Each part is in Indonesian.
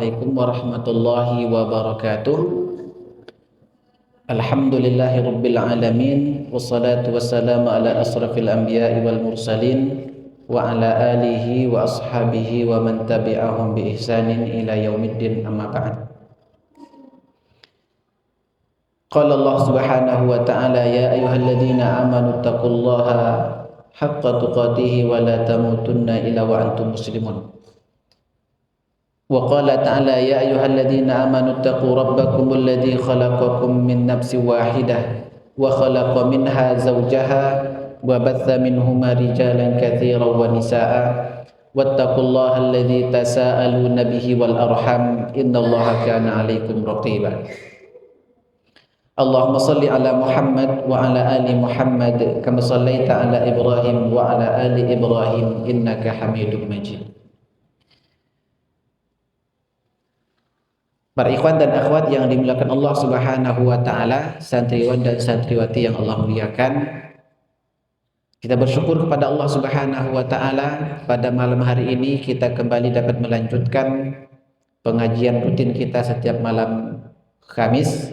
Assalamualaikum warahmatullahi wabarakatuh. Alhamdulillahi rabbil alamin. Wassalatu wassalamu ala asrafil anbiya'i wal mursalin wa ala alihi wa ashabihi wa man tabi'ahum bi ihsanin ila yaumiddin, amma ba'd. Qala Allah subhanahu wa ta'ala, ya ayyuhalladzina amanu taqullaha haqqa tuqatih wa la tamutunna illa wa antum muslimun. Wa qala ta'ala, ya ayyuhalladzina amanu taqu rabbakumul ladzi khalaqakum min nafsin wahidah wa khalaqa minha zawjaha wa batha minhuma rijalan katsiran wa nisaa'a wattaqullaha alladzi tasaaluna bihi wal arham innallaha kana 'alaikum raqiba. Allahumma salli ala Muhammad wa ala ali Muhammad kama shallaita ala Ibrahim wa ala ali Ibrahim innaka Hamidum Majid. Para ikhwan dan akhwat yang dimuliakan Allah Subhanahu wa taala, santriwan dan santriwati yang Allah muliakan. Kita bersyukur kepada Allah Subhanahu wa taala, pada malam hari ini kita kembali dapat melanjutkan pengajian rutin kita setiap malam Kamis.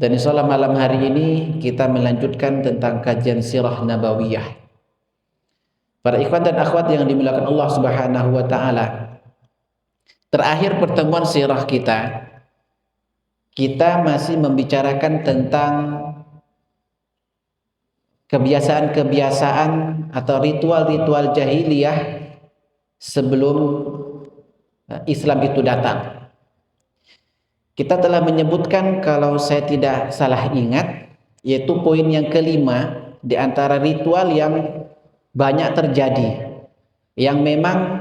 Dan insyaallah malam hari ini kita melanjutkan tentang kajian sirah nabawiyah. Para ikhwan dan akhwat yang dimuliakan Allah Subhanahu wa taala, terakhir pertemuan sirah kita masih membicarakan tentang kebiasaan-kebiasaan atau ritual-ritual jahiliyah sebelum Islam itu datang. Kita telah menyebutkan, kalau saya tidak salah ingat, yaitu poin yang kelima di antara ritual yang banyak terjadi, yang memang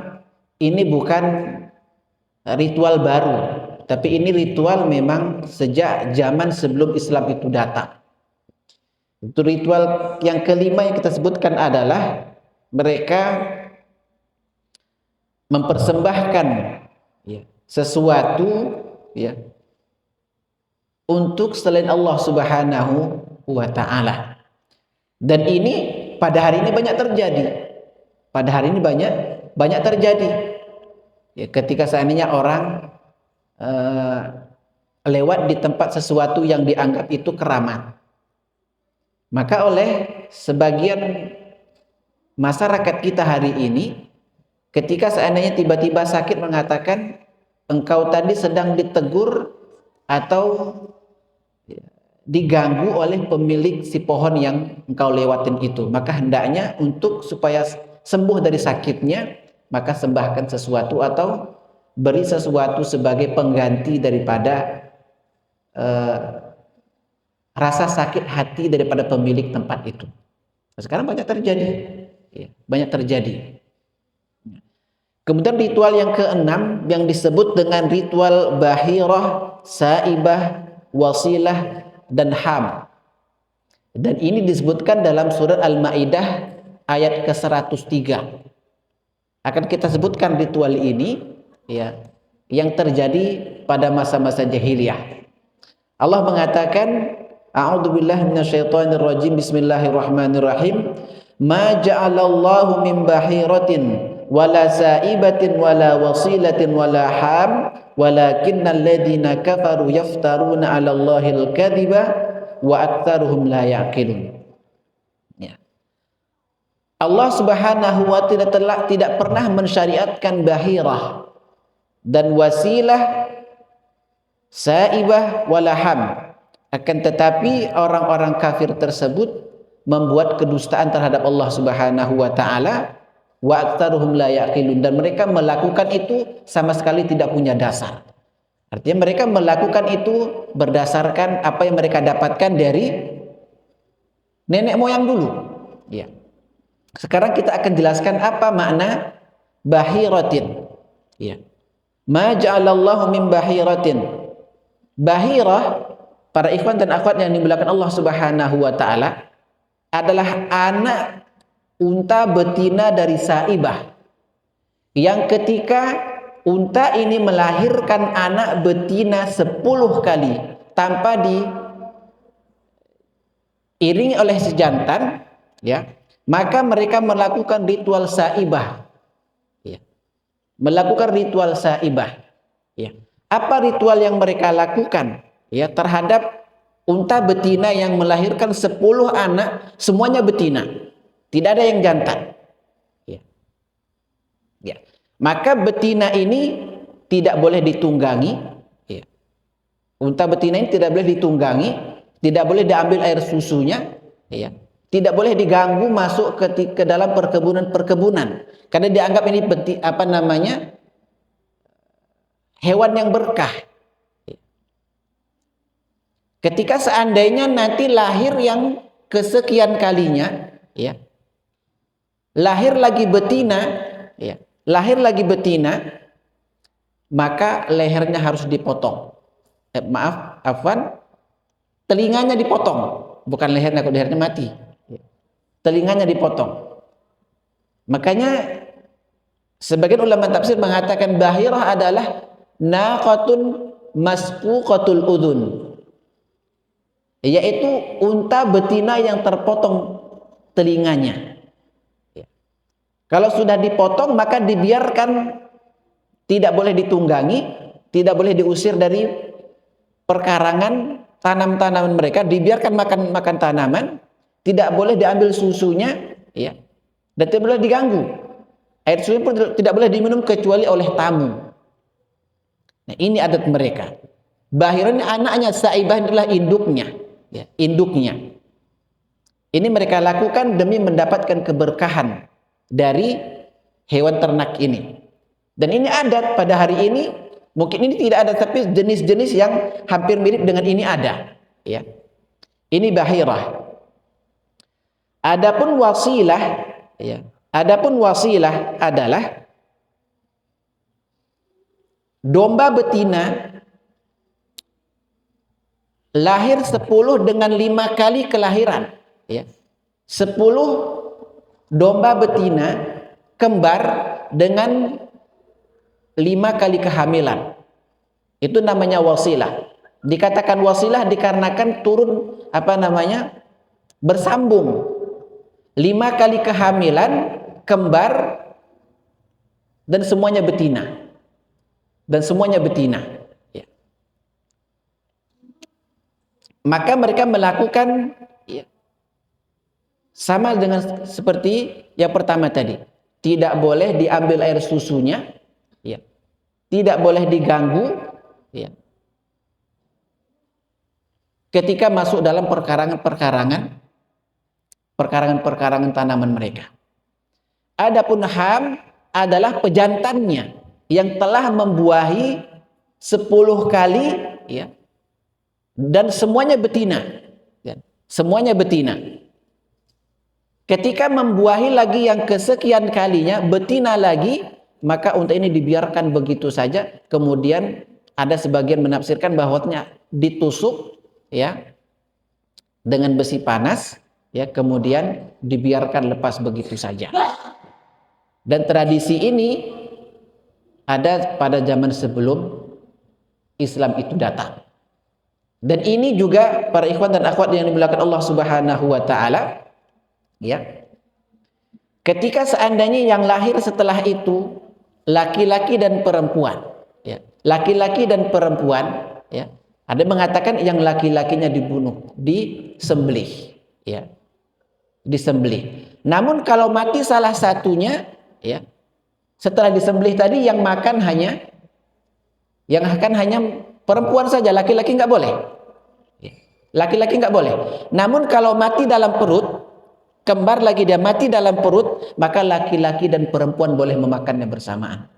ini bukan ritual baru, tapi ini ritual memang sejak zaman sebelum Islam itu datang. Itu ritual yang kelima yang kita sebutkan adalah mereka mempersembahkan sesuatu untuk selain Allah Subhanahu wa taala. Dan ini pada hari ini banyak terjadi. Pada hari ini banyak terjadi. Ketika seandainya orang lewat di tempat sesuatu yang dianggap itu keramat, maka oleh sebagian masyarakat kita hari ini, ketika seandainya tiba-tiba sakit, mengatakan engkau tadi sedang ditegur atau diganggu oleh pemilik si pohon yang engkau lewatin itu, maka hendaknya untuk supaya sembuh dari sakitnya, maka sembahkan sesuatu atau beri sesuatu sebagai pengganti daripada rasa sakit hati daripada pemilik tempat itu. Sekarang banyak terjadi, banyak terjadi. Kemudian ritual yang keenam yang disebut dengan ritual bahirah, saibah, wasilah, dan ham. Dan ini disebutkan dalam surat Al-Maidah ayat ke-103. Akan kita sebutkan ritual ini yang terjadi pada masa-masa jahiliyah. Allah mengatakan, a'udzubillahi minasyaitonirrajim, bismillahirrahmanirrahim, ma ja'alallahu min bahiratin wala sa'ibatin wala wasilatin wala ham walakinnal ladzina kafaru yaftaruna 'alallahil kadhiba wa aktsaruhum la ya'qilun. Allah Subhanahu wa taala tidak pernah mensyariatkan bahirah dan wasilah, saibah, walaham. Akan tetapi orang-orang kafir tersebut membuat kedustaan terhadap Allah Subhanahu wa taala, wa aktsaruhum la yaqilun, dan mereka melakukan itu sama sekali tidak punya dasar. Artinya mereka melakukan itu berdasarkan apa yang mereka dapatkan dari nenek moyang dulu. Sekarang kita akan jelaskan apa makna bahiratin. Ma ja'alallahu min bahiratin. Bahirah, para ikhwan dan akhwat yang dimuliakan Allah Subhanahu wa taala, adalah anak unta betina dari saibah, yang ketika unta ini melahirkan anak betina 10 kali tanpa diiringi oleh si jantan, maka mereka melakukan ritual saibah. Melakukan ritual saibah. Ya. Apa ritual yang mereka lakukan ya terhadap unta betina yang melahirkan 10 anak, semuanya betina. Tidak ada yang jantan. Ya. Ya. Maka betina ini tidak boleh ditunggangi. Ya. Unta betina ini tidak boleh ditunggangi, tidak boleh diambil air susunya, ya. Tidak boleh diganggu masuk ke dalam perkebunan-perkebunan karena dianggap ini hewan yang berkah. Ketika seandainya nanti lahir yang kesekian kalinya, ya, lahir lagi betina, ya, lahir lagi betina, maka lehernya harus dipotong. Afwan, telinganya dipotong, bukan lehernya, kalau lehernya mati, telinganya dipotong. Makanya sebagian ulama tafsir mengatakan bahirah adalah naqatun masquqatul udhun, yaitu unta betina yang terpotong telinganya. Kalau sudah dipotong maka dibiarkan, tidak boleh ditunggangi, tidak boleh diusir dari perkarangan tanam-tanaman mereka, dibiarkan makan tanaman, tidak boleh diambil susunya, ya, dan tidak boleh diganggu. Air susu pun tidak boleh diminum kecuali oleh tamu. Nah, ini adat mereka. Bahirnya anaknya, Saibah adalah induknya, ya, induknya. Ini mereka lakukan demi mendapatkan keberkahan dari hewan ternak ini. Dan ini adat pada hari ini. Mungkin ini tidak ada, tapi jenis-jenis yang hampir mirip dengan ini ada, ya. Ini bahirah. Adapun wasilah, ya. Adapun wasilah adalah domba betina lahir 10 dengan 5 kali kelahiran, ya. 10 domba betina kembar dengan 5 kali kehamilan. Itu namanya wasilah. Dikatakan wasilah dikarenakan turun bersambung. 5 kali kehamilan, kembar, dan semuanya betina. Dan semuanya betina. Ya. Maka mereka melakukan, ya, sama dengan seperti yang pertama tadi. Tidak boleh diambil air susunya, ya. Tidak boleh diganggu, ya, ketika masuk dalam perkarangan tanaman mereka. Adapun ham adalah pejantannya yang telah membuahi 10 kali, ya, dan semuanya betina, ya, semuanya betina. Ketika membuahi lagi yang kesekian kalinya, betina lagi, maka unta ini dibiarkan begitu saja. Kemudian ada sebagian menafsirkan bahwanya ditusuk, ya, dengan besi panas, ya, kemudian dibiarkan lepas begitu saja. Dan tradisi ini ada pada zaman sebelum Islam itu datang. Dan ini juga para ikhwan dan akhwat yang dimuliakan Allah Subhanahu wa taala, ya. Ketika seandainya yang lahir setelah itu laki-laki dan perempuan, ya, laki-laki dan perempuan, ya, ada mengatakan yang laki-lakinya dibunuh, disembelih, ya, disembelih. Namun kalau mati salah satunya, ya, setelah disembelih tadi yang akan hanya perempuan saja, laki-laki nggak boleh, laki-laki nggak boleh. Namun kalau mati dalam perut, kembar lagi dia mati dalam perut, maka laki-laki dan perempuan boleh memakannya bersamaan.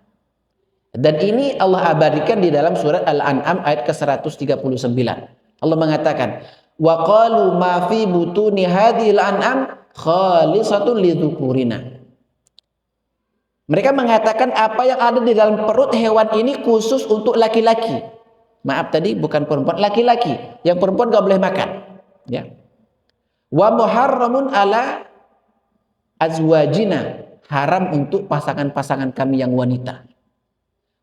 Dan ini Allah abadikan di dalam surat Al-An'am ayat ke-139. Allah mengatakan, wa qalu ma fi butuni hadhil an'am khalisatun lidzukurina. Mereka mengatakan apa yang ada di dalam perut hewan ini khusus untuk laki-laki. Maaf tadi bukan perempuan, laki-laki. Yang perempuan gak boleh makan, ya. Wa muharramun ala azwajina, haram untuk pasangan-pasangan kami yang wanita.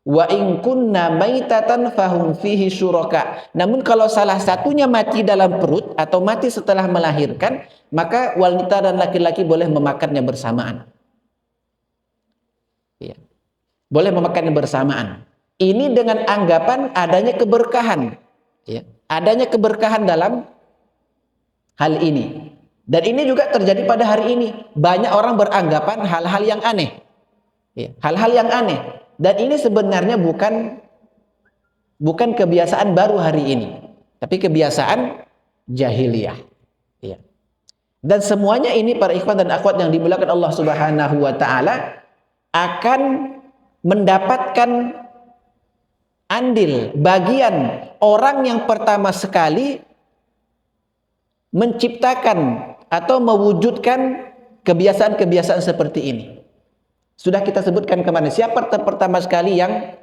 Wa in kunna maitatan fahum fihi syuraka. Namun kalau salah satunya mati dalam perut atau mati setelah melahirkan, maka wanita dan laki-laki boleh memakannya bersamaan. Ya. Boleh memakannya bersamaan. Ini dengan anggapan adanya keberkahan, ya, adanya keberkahan dalam hal ini. Dan ini juga terjadi pada hari ini. Banyak orang beranggapan hal-hal yang aneh, ya, hal-hal yang aneh. Dan ini sebenarnya bukan kebiasaan baru hari ini, tapi kebiasaan jahiliyah. Ya. Dan semuanya ini para ikhwan dan akhwat yang dimuliakan Allah Subhanahu wa taala akan mendapatkan andil, bagian orang yang pertama sekali menciptakan atau mewujudkan kebiasaan-kebiasaan seperti ini. Sudah kita sebutkan kemarin, siapa pertama sekali yang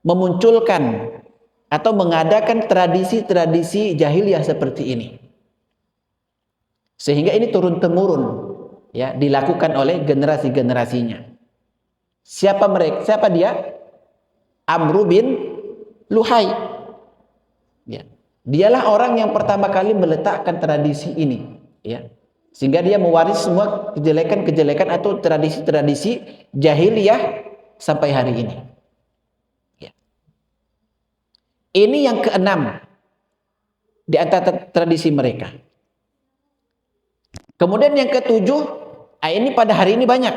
memunculkan atau mengadakan tradisi-tradisi jahiliyah seperti ini. Sehingga ini turun-temurun, ya, dilakukan oleh generasi-generasinya. Siapa mereka? Siapa dia? Amru bin Luhai. Ya. Dialah orang yang pertama kali meletakkan tradisi ini, ya. Sehingga dia mewaris semua kejelekan-kejelekan atau tradisi-tradisi jahiliyah sampai hari ini. Ya. Ini yang keenam di antara tradisi mereka. Kemudian yang ketujuh, ini pada hari ini banyak,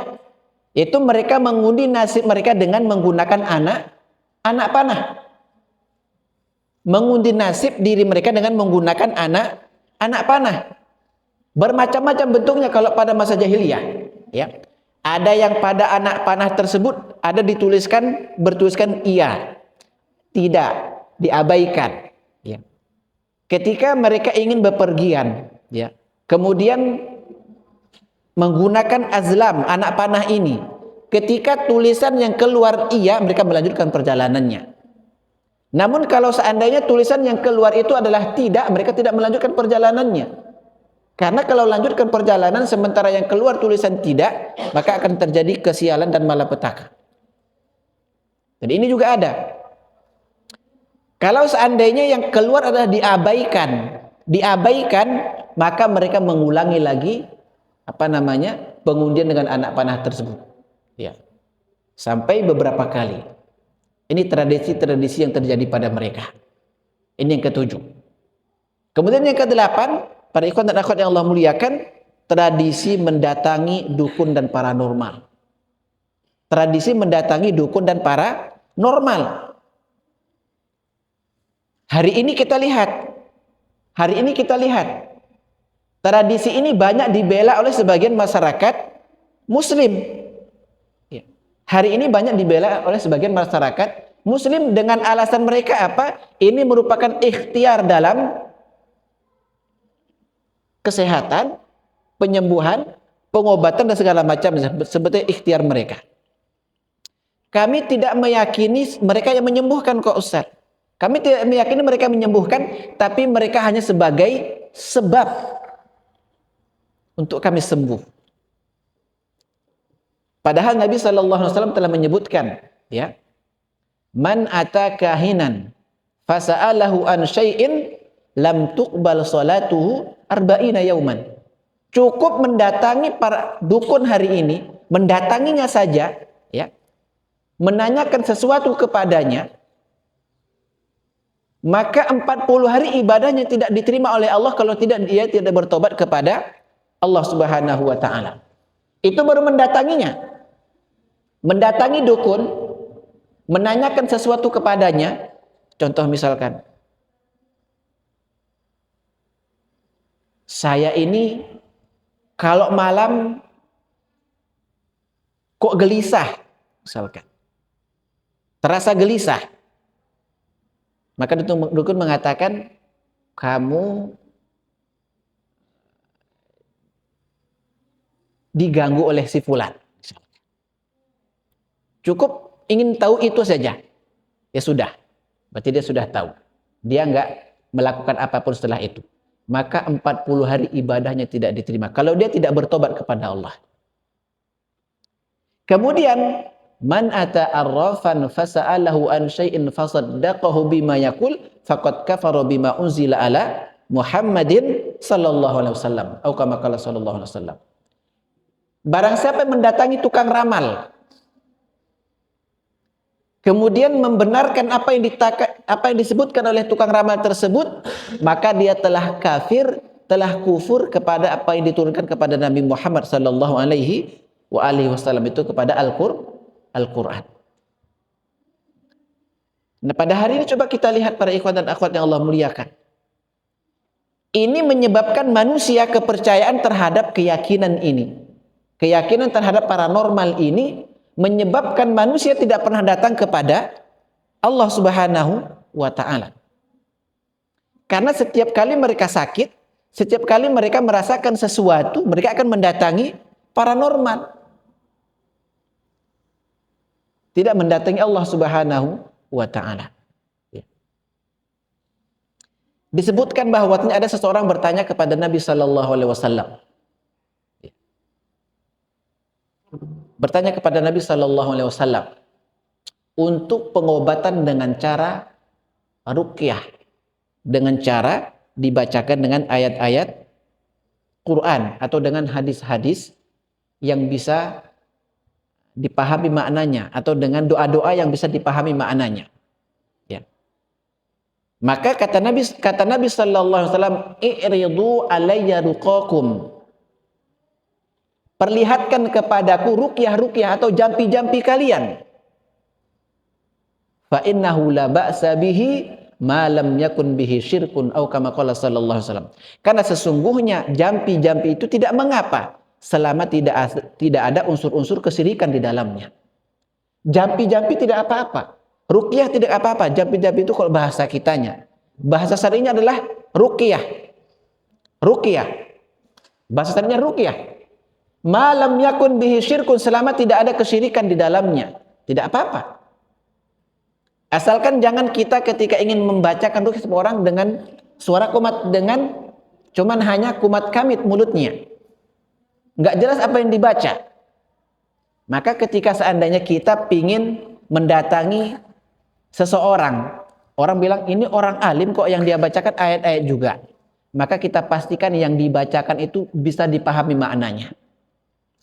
yaitu mereka mengundi nasib mereka dengan menggunakan anak panah. Mengundi nasib diri mereka dengan menggunakan anak panah. Bermacam-macam bentuknya kalau pada masa jahiliyah, ya. Ada yang pada anak panah tersebut ada bertuliskan iya, tidak, diabaikan, ya. Ketika mereka ingin bepergian, ya, kemudian menggunakan azlam, anak panah ini, ketika tulisan yang keluar iya, mereka melanjutkan perjalanannya. Namun kalau seandainya tulisan yang keluar itu adalah tidak, mereka tidak melanjutkan perjalanannya. Karena kalau lanjutkan perjalanan sementara yang keluar tulisan tidak, maka akan terjadi kesialan dan malapetaka. Jadi ini juga ada. Kalau seandainya yang keluar adalah diabaikan, maka mereka mengulangi lagi pengundian dengan anak panah tersebut. Ya. Sampai beberapa kali. Ini tradisi-tradisi yang terjadi pada mereka. Ini yang ketujuh. Kemudian yang kedelapan, para ikhwan dan akhwat yang Allah muliakan, tradisi mendatangi dukun dan paranormal. Tradisi mendatangi dukun dan paranormal. Hari ini kita lihat, tradisi ini banyak dibela oleh sebagian masyarakat Muslim. Ya. Hari ini banyak dibela oleh sebagian masyarakat Muslim dengan alasan mereka apa? Ini merupakan ikhtiar dalam kesehatan, penyembuhan, pengobatan dan segala macam sebetulnya ikhtiar mereka. Kami tidak meyakini mereka yang menyembuhkan kok Ustaz. Kami tidak meyakini mereka menyembuhkan, tapi mereka hanya sebagai sebab untuk kami sembuh. Padahal Nabi SAW telah menyebutkan, ya, man ata kahinan fasa'alahu an syai'in lam tuqbal salatuhu arba'ina yauman. Cukup mendatangi para dukun hari ini, mendatanginya saja, ya, menanyakan sesuatu kepadanya, maka 40 hari ibadahnya tidak diterima oleh Allah kalau dia tidak bertobat kepada Allah Subhanahu wa taala. Itu baru mendatanginya. Mendatangi dukun, menanyakan sesuatu kepadanya. Contoh misalkan, saya ini kalau malam kok gelisah, misalkan. Terasa gelisah. Maka dukun mengatakan, kamu diganggu oleh si fulan. Cukup ingin tahu itu saja. Ya sudah. Berarti dia sudah tahu. Dia enggak melakukan apapun setelah itu. Maka 40 hari ibadahnya tidak diterima. Kalau dia tidak bertobat kepada Allah. Kemudian, man ata arrafan fasa'alahu an syai'in fasaddaqahu bima yaqul faqad kafara bima unzila ala Muhammadin sallallahu alaihi wasallam. Atau kama qala sallallahu alaihi wasallam. Barang siapa yang mendatangi tukang ramal, kemudian membenarkan apa yang disebutkan oleh tukang ramal tersebut, maka dia telah kafir, telah kufur kepada apa yang diturunkan kepada Nabi Muhammad sallallahu alaihi wasallam, itu kepada Al-Qur'an. Nah, pada hari ini coba kita lihat para ikhwan dan akhwat yang Allah muliakan. Ini menyebabkan manusia kepercayaan terhadap keyakinan ini. Keyakinan terhadap paranormal ini menyebabkan manusia tidak pernah datang kepada Allah Subhanahu wa taala. Karena setiap kali mereka sakit, setiap kali mereka merasakan sesuatu, mereka akan mendatangi paranormal. Tidak mendatangi Allah Subhanahu wa taala. Disebutkan bahwasanya ada seseorang bertanya kepada Nabi sallallahu alaihi wasallam. Bertanya kepada Nabi sallallahu alaihi wasallam untuk pengobatan dengan cara ruqyah, dengan cara dibacakan dengan ayat-ayat Quran atau dengan hadis-hadis yang bisa dipahami maknanya, atau dengan doa-doa yang bisa dipahami maknanya. Ya. Maka kata Nabi sallallahu alaihi wasallam, "I'ridu alayya ruqakum." Perlihatkan kepadaku ruqyah-ruqyah atau jampi-jampi kalian. Fa innahu la ba'sa bihi ma lam yakun bihi syirkun, atau kama qala sallallahu alaihi wasallam. Karena sesungguhnya jampi-jampi itu tidak mengapa selama tidak ada unsur-unsur kesyirikan di dalamnya. Jampi-jampi tidak apa-apa. Ruqyah tidak apa-apa. Jampi-jampi itu kalau bahasa kitanya. Bahasa syar'inya adalah ruqyah. Ruqyah. Bahasa syar'inya ruqyah. Malam yakun bihi syirkun, selama tidak ada kesyirikan di dalamnya. Tidak apa-apa. Asalkan jangan kita ketika ingin membacakan ruqyah seorang dengan suara kumat, dengan cuman hanya kumat kamit mulutnya. Nggak jelas apa yang dibaca. Maka ketika seandainya kita pingin mendatangi seseorang, orang bilang ini orang alim kok yang dia bacakan ayat-ayat juga, maka kita pastikan yang dibacakan itu bisa dipahami maknanya.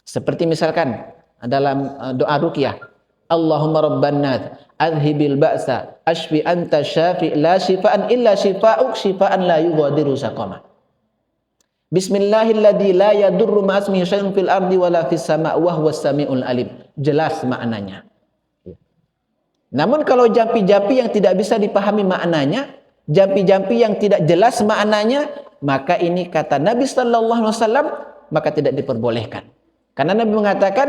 Seperti misalkan dalam doa ruqyah, Allahumma rabban nas adhibil ba'sa ashfi anta syafi la shifaan illa shifa'uk shifaan la yughadiru saqama. Bismillahilladzi la yadurru ma'asmihi syai'un fil ardi wala fis sama' wa huwas samiul alim. Jelas maknanya. Namun kalau jampi-jampi yang tidak bisa dipahami maknanya, jampi-jampi yang tidak jelas maknanya, maka ini kata Nabi sallallahu alaihi wasallam, maka tidak diperbolehkan. Karena Nabi mengatakan,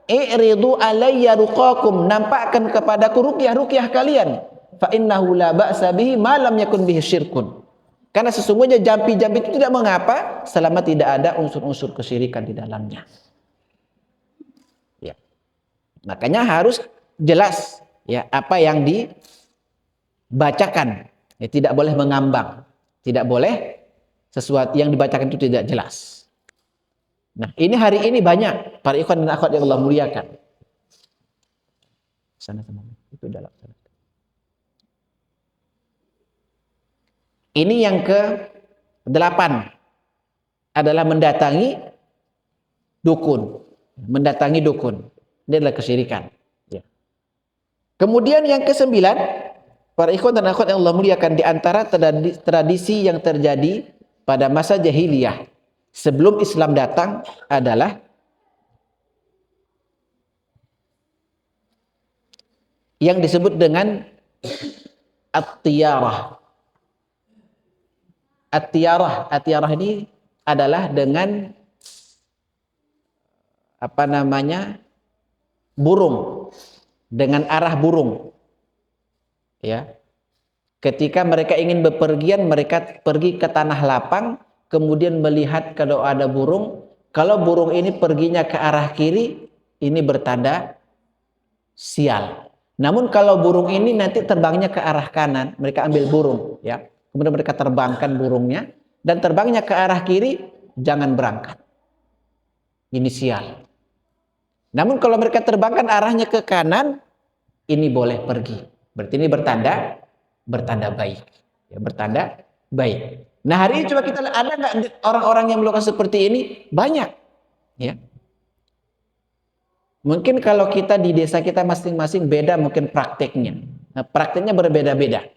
"I'ridu alayya ruqakum," nampakkan kepadaku ruqyah-ruqyah kalian. Fa innahu la ba'sa bihi ma lam yakun bihi syirkun. Karena sesungguhnya jampi-jampi itu tidak mengapa selama tidak ada unsur-unsur kesyirikan di dalamnya. Ya. Makanya harus jelas ya apa yang dibacakan. Ya, tidak boleh mengambang. Tidak boleh sesuatu yang dibacakan itu tidak jelas. Nah, ini hari ini banyak para ikhwan dan akhwat yang Allah muliakan. Sana sama itu dalam sana. Ini yang ke-8 adalah mendatangi dukun. Mendatangi dukun. Ini adalah kesyirikan. Ya. Kemudian yang ke-9, para ikhwan dan akhwat yang Allah muliakan, di antara tradisi yang terjadi pada masa jahiliyah sebelum Islam datang adalah yang disebut dengan at-tiyarah. At-tiyarah ini adalah dengan burung, dengan arah burung. Ya. Ketika mereka ingin bepergian, mereka pergi ke tanah lapang, kemudian melihat kalau ada burung. Kalau burung ini perginya ke arah kiri, ini bertanda sial. Namun kalau burung ini nanti terbangnya ke arah kanan, mereka ambil burung, ya. Kemudian mereka terbangkan burungnya, dan terbangnya ke arah kiri, jangan berangkat. Ini sial. Namun kalau mereka terbangkan arahnya ke kanan, ini boleh pergi. Berarti ini bertanda baik. Ya, bertanda baik. Nah, hari ini coba kita lihat, ada nggak orang-orang yang melakukan seperti ini? Banyak. Ya. Mungkin kalau kita di desa kita masing-masing beda mungkin prakteknya. Nah, prakteknya berbeda-beda.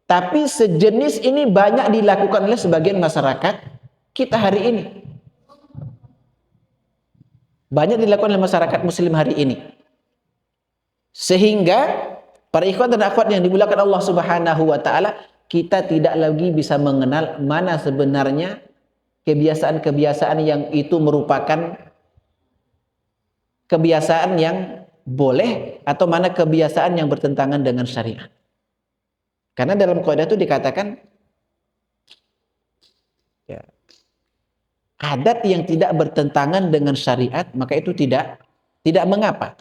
Tapi sejenis ini banyak dilakukan oleh sebagian masyarakat kita hari ini. Banyak dilakukan oleh masyarakat muslim hari ini. Sehingga para ikhwan dan akhwat yang dimuliakan Allah Subhanahu wa taala, kita tidak lagi bisa mengenal mana sebenarnya kebiasaan-kebiasaan yang itu merupakan kebiasaan yang boleh atau mana kebiasaan yang bertentangan dengan syariat. Karena dalam kaidah itu dikatakan ya, adat yang tidak bertentangan dengan syariat maka itu tidak mengapa.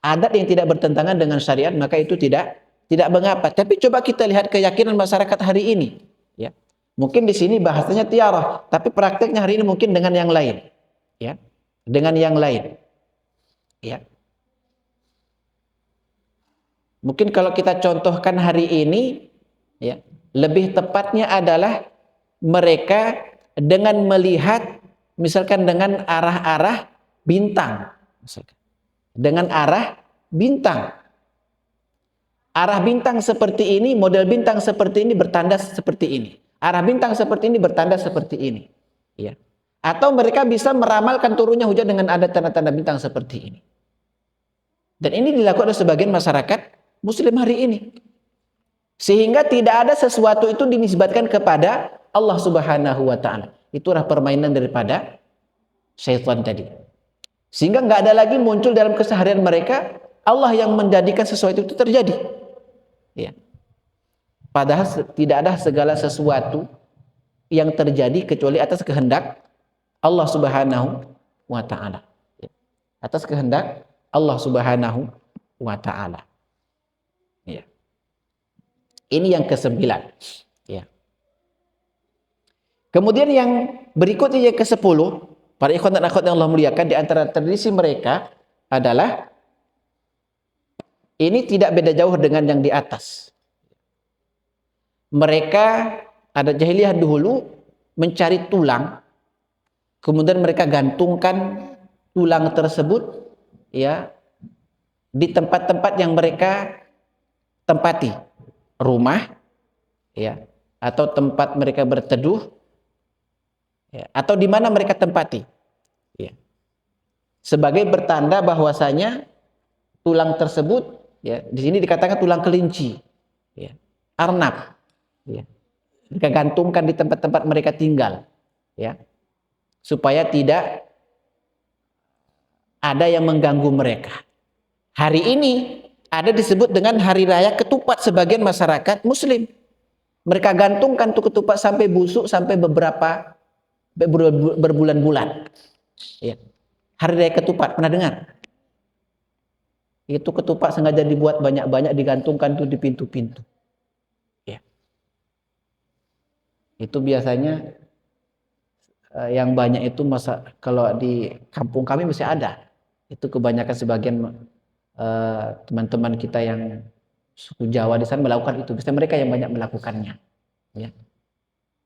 Adat yang tidak bertentangan dengan syariat maka itu tidak mengapa. Tapi coba kita lihat keyakinan masyarakat hari ini. Ya, mungkin di sini bahasanya tiarah, tapi prakteknya hari ini mungkin dengan yang lain. Ya, dengan yang lain. Ya. Mungkin kalau kita contohkan hari ini, ya, lebih tepatnya adalah mereka dengan melihat, misalkan dengan arah-arah bintang, misalkan. Dengan arah bintang. Arah bintang seperti ini, model bintang seperti ini bertanda seperti ini. Arah bintang seperti ini bertanda seperti ini. Ya. Atau mereka bisa meramalkan turunnya hujan dengan ada tanda-tanda bintang seperti ini. Dan ini dilakukan oleh sebagian masyarakat muslim hari ini. Sehingga tidak ada sesuatu itu dinisbatkan kepada Allah Subhanahu wa taala. Itulah permainan daripada syaitan tadi. Sehingga nggak ada lagi muncul dalam keseharian mereka Allah yang menjadikan sesuatu itu terjadi. Ya. Padahal tidak ada segala sesuatu yang terjadi kecuali atas kehendak Allah Subhanahu wa taala. Ya. Atas kehendak Allah Subhanahu wa taala. Ya. Ini yang ke-9. Ya. Kemudian yang berikutnya yang ke-10, para ikhwan dan akhwat yang Allah muliakan, di antara tradisi mereka adalah ini tidak beda jauh dengan yang di atas. Mereka ada jahiliyah dahulu mencari tulang, kemudian mereka gantungkan tulang tersebut ya di tempat-tempat yang mereka tempati, rumah ya atau tempat mereka berteduh ya, atau di mana mereka tempati ya. Sebagai bertanda bahwasanya tulang tersebut ya di sini dikatakan tulang kelinci ya, arnab ya. Mereka gantungkan di tempat-tempat mereka tinggal ya, supaya tidak ada yang mengganggu mereka. Hari ini ada disebut dengan hari raya ketupat sebagian masyarakat muslim. Mereka gantungkan tuh ketupat sampai busuk, sampai beberapa berbulan-bulan ya. Hari raya ketupat, pernah dengar? Itu ketupat sengaja dibuat banyak-banyak, digantungkan tuh di pintu-pintu ya. Itu biasanya yang banyak itu kalau di kampung kami masih ada. Itu kebanyakan sebagian teman-teman kita yang suku Jawa di sana melakukan itu. Biasanya mereka yang banyak melakukannya. Ya.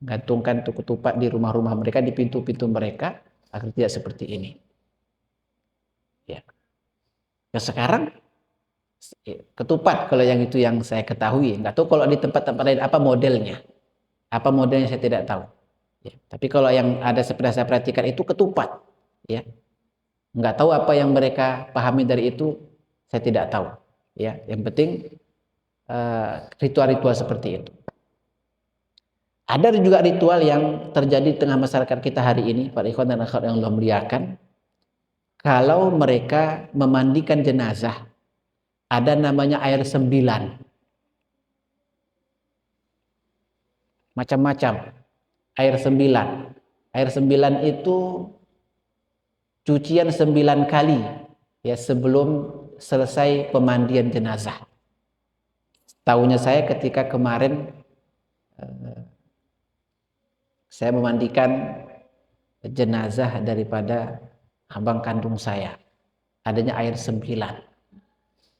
Gantungkan tuh ketupat di rumah-rumah mereka, di pintu-pintu mereka, agar tidak seperti ini. Ya. Nah, sekarang ketupat kalau yang itu yang saya ketahui. Nggak tahu kalau di tempat-tempat lain apa modelnya. Apa modelnya saya tidak tahu. Ya. Tapi kalau yang ada seperti saya perhatikan itu ketupat. Ya. Nggak tahu apa yang mereka pahami dari itu, saya tidak tahu. Ya, yang penting ritual-ritual seperti itu. Ada juga ritual yang terjadi di tengah masyarakat kita hari ini, para ikhwan dan akhwat yang Allah muliakan. Kalau mereka memandikan jenazah, ada namanya air 9. Macam-macam. Air 9. Air 9 itu cucian 9 kali ya sebelum selesai pemandian jenazah. Tahunya saya ketika kemarin saya memandikan jenazah daripada abang kandung saya, adanya air 9.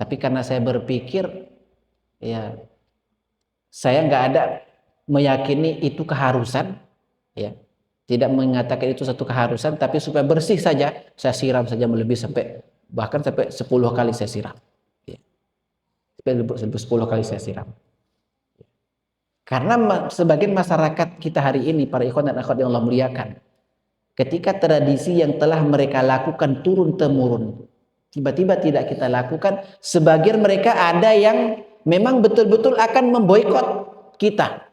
Tapi karena saya berpikir ya saya nggak ada meyakini itu keharusan ya. Tidak mengatakan itu satu keharusan, tapi supaya bersih saja saya siram saja, melebih sampai Bahkan sampai 10 kali saya siram. Ya. Sampai 10 kali saya siram. Karena sebagian masyarakat kita hari ini, para ikhwan dan akhwat yang Allah muliakan, ketika tradisi yang telah mereka lakukan turun-temurun, tiba-tiba tidak kita lakukan, sebagian mereka ada yang memang betul-betul akan memboikot kita.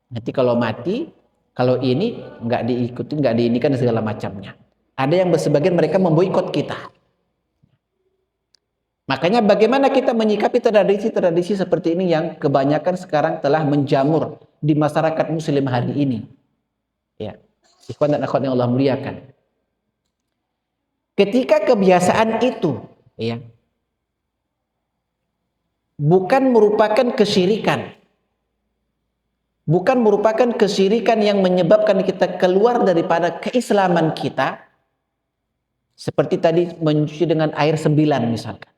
Nanti kalau mati, kalau ini nggak diikuti, nggak diinikan segala macamnya. Ada yang sebagian mereka memboikot kita. Makanya bagaimana kita menyikapi tradisi-tradisi seperti ini yang kebanyakan sekarang telah menjamur di masyarakat muslim hari ini. Ya, ikhwan dan akhwat yang Allah muliakan. Ketika kebiasaan itu, ya, bukan merupakan kesyirikan. Bukan merupakan kesyirikan yang menyebabkan kita keluar daripada keislaman kita. Seperti tadi mencuci dengan air 9 misalkan.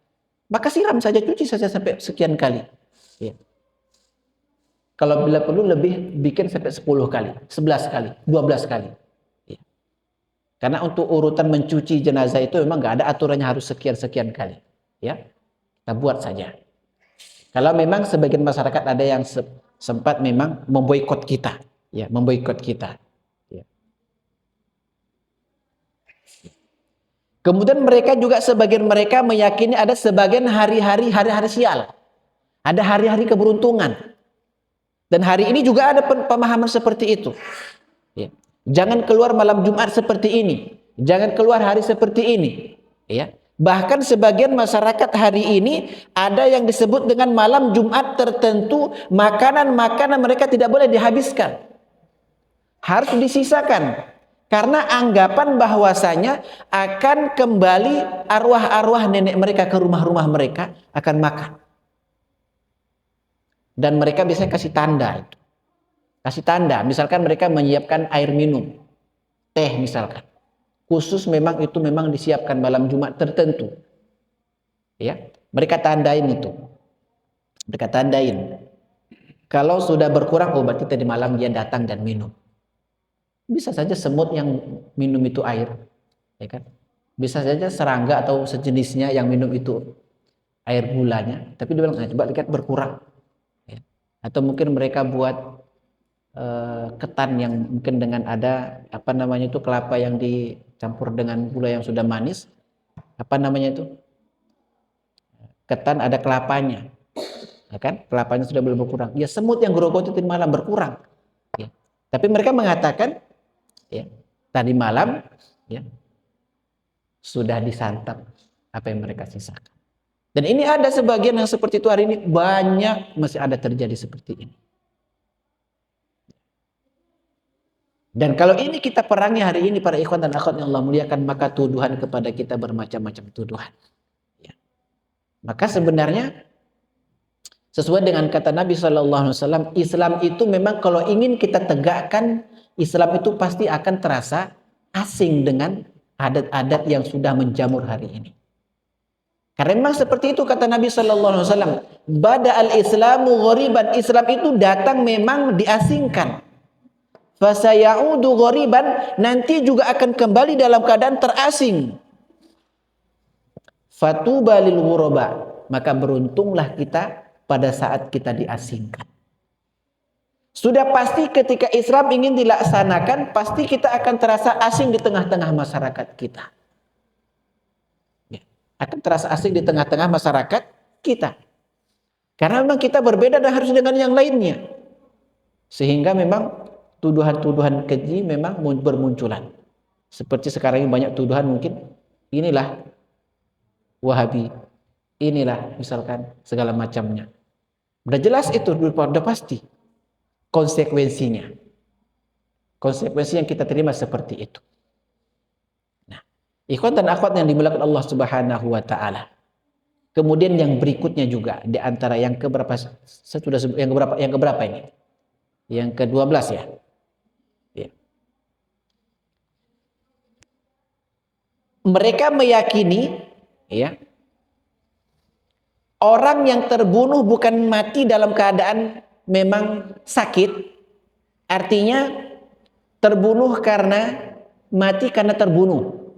Maka siram saja, cuci saja sampai sekian kali. Ya. Kalau bila perlu lebih, bikin sampai 10 kali, 11 kali, 12 kali. Ya. Karena untuk urutan mencuci jenazah itu memang nggak ada aturannya harus sekian-sekian kali. Ya, kita buat saja. Kalau memang sebagian masyarakat ada yang sempat memang memboikot kita, ya, memboikot kita. Ya. Kemudian mereka juga sebagian mereka meyakini ada sebagian hari-hari sial. Ada hari-hari keberuntungan. Dan hari ini juga ada pemahaman seperti itu. Ya. Jangan keluar malam Jumat seperti ini. Jangan keluar hari seperti ini. Ya. Bahkan sebagian masyarakat hari ini ada yang disebut dengan malam Jumat tertentu, makanan-makanan mereka tidak boleh dihabiskan. Harus disisakan. Karena anggapan bahwasanya akan kembali arwah-arwah nenek mereka ke rumah-rumah mereka akan makan. Dan mereka biasanya kasih tanda itu. Kasih tanda, misalkan mereka menyiapkan air minum, teh misalkan. Khusus memang itu memang disiapkan malam Jumat tertentu. Ya, mereka tandain itu. Mereka tandain. Kalau sudah berkurang, oh berarti tadi malam dia datang dan minum. Bisa saja semut yang minum itu air, ya kan? Bisa saja serangga atau sejenisnya yang minum itu air gulanya, tapi dia bilang, nah, coba lihat berkurang. Ya. Atau mungkin mereka buat ketan yang mungkin dengan ada apa namanya itu kelapa yang dicampur dengan gula yang sudah manis, apa namanya itu? Ketan ada kelapanya, ya kan? Kelapanya sudah belum berkurang. Ya semut yang gerogotin malam berkurang. Ya. Tapi mereka mengatakan, ya, tadi malam ya sudah disantap apa yang mereka sisakan. Dan ini ada sebagian yang seperti itu hari ini, banyak masih ada terjadi seperti ini. Dan kalau ini kita perangi hari ini para ikhwan dan akhwat yang Allah muliakan, maka tuduhan kepada kita bermacam-macam tuduhan. Ya. Maka sebenarnya sesuai dengan kata Nabi SAW, Islam itu memang kalau ingin kita tegakkan, Islam itu pasti akan terasa asing dengan adat-adat yang sudah menjamur hari ini. Karena memang seperti itu kata Nabi SAW. Bada al-Islamu ghoriban. Islam itu datang memang diasingkan. Fasayaudu ghoriban, nanti juga akan kembali dalam keadaan terasing. Fatuba lil ghuraba, maka beruntunglah kita pada saat kita diasingkan. Sudah pasti ketika Islam ingin dilaksanakan, pasti kita akan terasa asing di tengah-tengah masyarakat kita. Ya, akan terasa asing di tengah-tengah masyarakat kita. Karena memang kita berbeda dan harus dengan yang lainnya. Sehingga memang tuduhan-tuduhan keji memang bermunculan. Seperti sekarang ini banyak tuduhan mungkin, inilah Wahabi, inilah misalkan segala macamnya. Udah jelas itu, udah pasti konsekuensinya. Konsekuensi yang kita terima seperti itu. Nah, ikhwan dan akhwat yang dimuliakan Allah Subhanahu wa taala. Kemudian yang berikutnya juga di antara yang keberapa, saya sudah sebut yang keberapa ini? Yang ke-12 ya. Ya. Mereka meyakini ya, orang yang terbunuh bukan mati dalam keadaan memang sakit, artinya terbunuh karena mati karena terbunuh,